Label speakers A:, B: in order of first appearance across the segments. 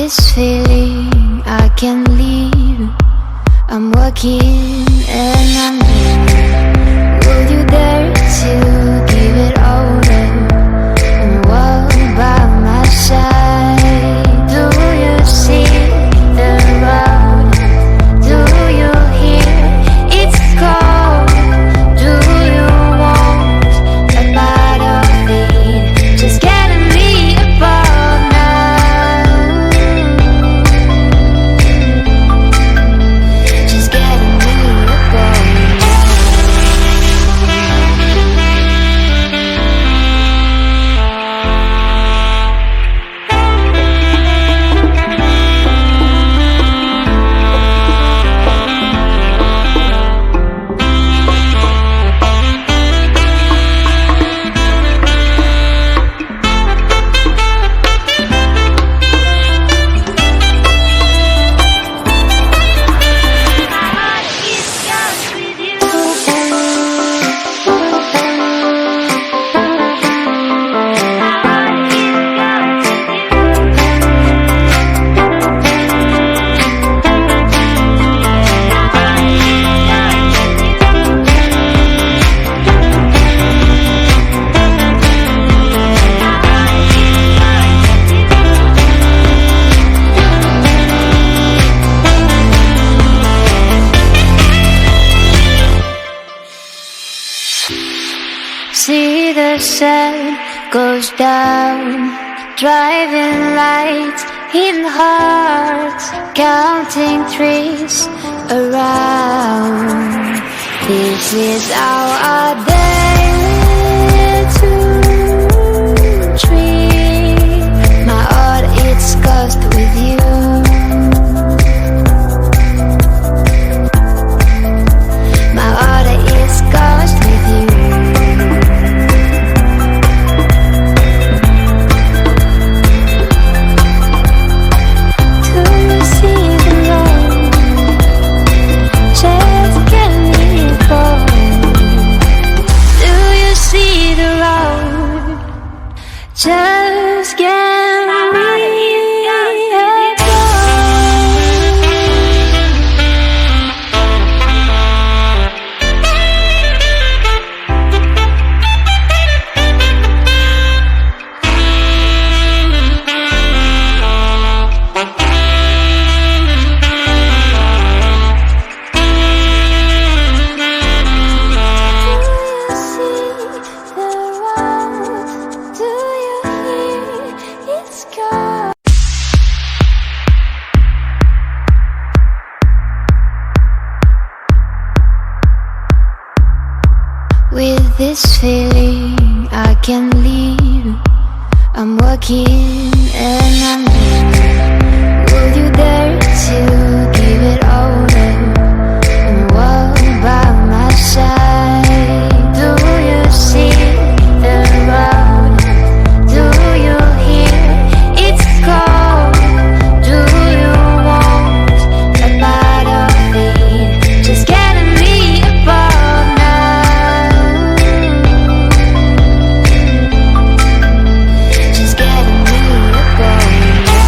A: this feeling I can't leave. I'm walking and I'm here. Will you dare to give it over and walk by my side? Do you see the road? Do you hear it's cold? Do you want a bite of it? Just getting me above now. Just getting me above now. See the sun goes down, driving lights in hearts, counting trees around. This is our day to dream. My heart it's cursed with you. My heart is cursed with you. Just get me with this feeling I can't leave. I'm walking and I'm here. Will you dare to give it over and walk by my side? Do you see the road? Do you hear it's cold? Do you want a bite of it? Just getting me above now. Just getting me above now.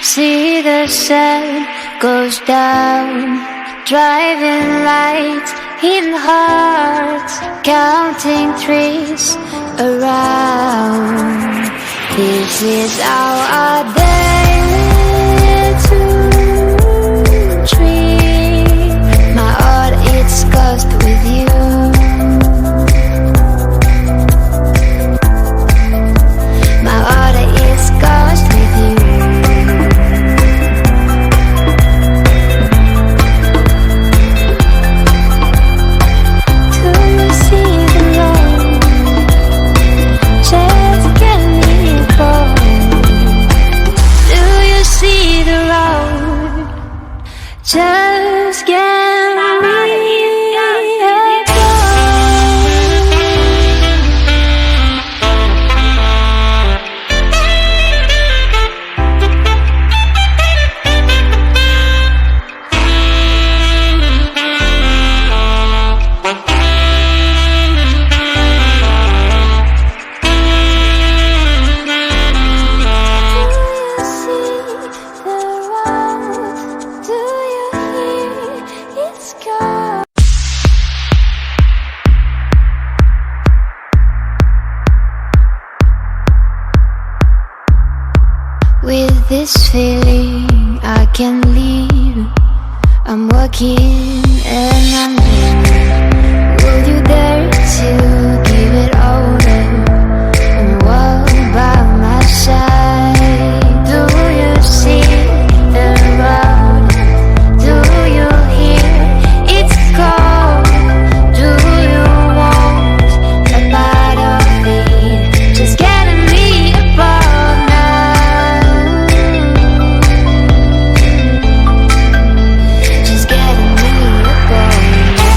A: See the sun goes down, driving lights in hearts, counting trees around. This is our daily tree. My heart, it's cursed with you. My heart is cursed with you. Do you see the road? Just get me bored. Do you see the road? Just get me. With this feeling I can't leave. I'm walking and I'm dreaming. Will you dare to give it over and walk by my side? Do you see the road? Do you hear it's cold? Do you want a bite of it? Just getting me above now. Just getting me above now.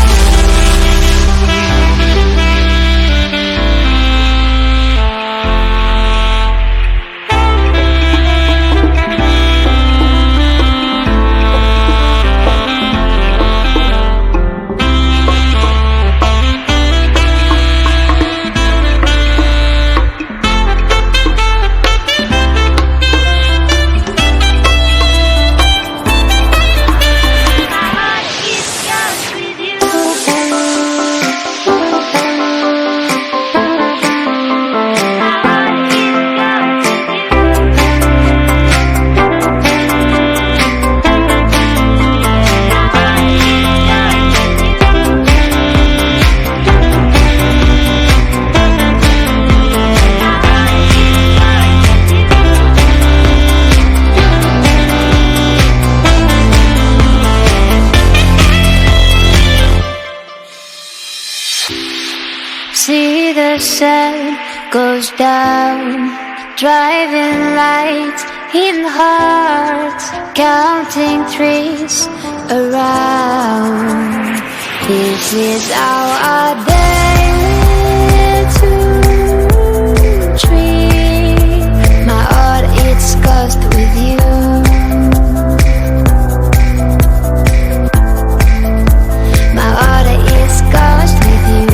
A: See the sun goes down, driving lights in hearts, counting trees around. This is our daily tree. My heart, it's cursed with you. My heart is cursed with you.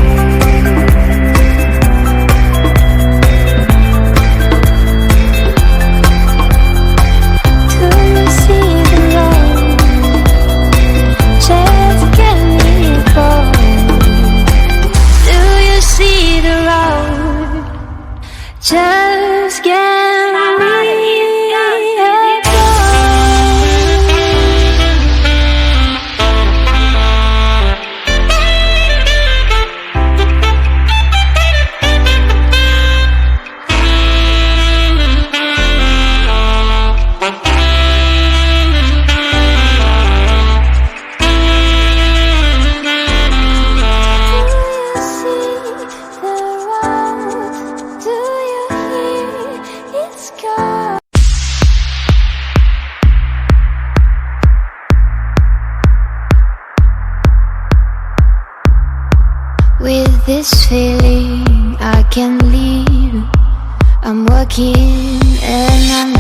A: Just get with this feeling I can't leave. I'm walking and I'm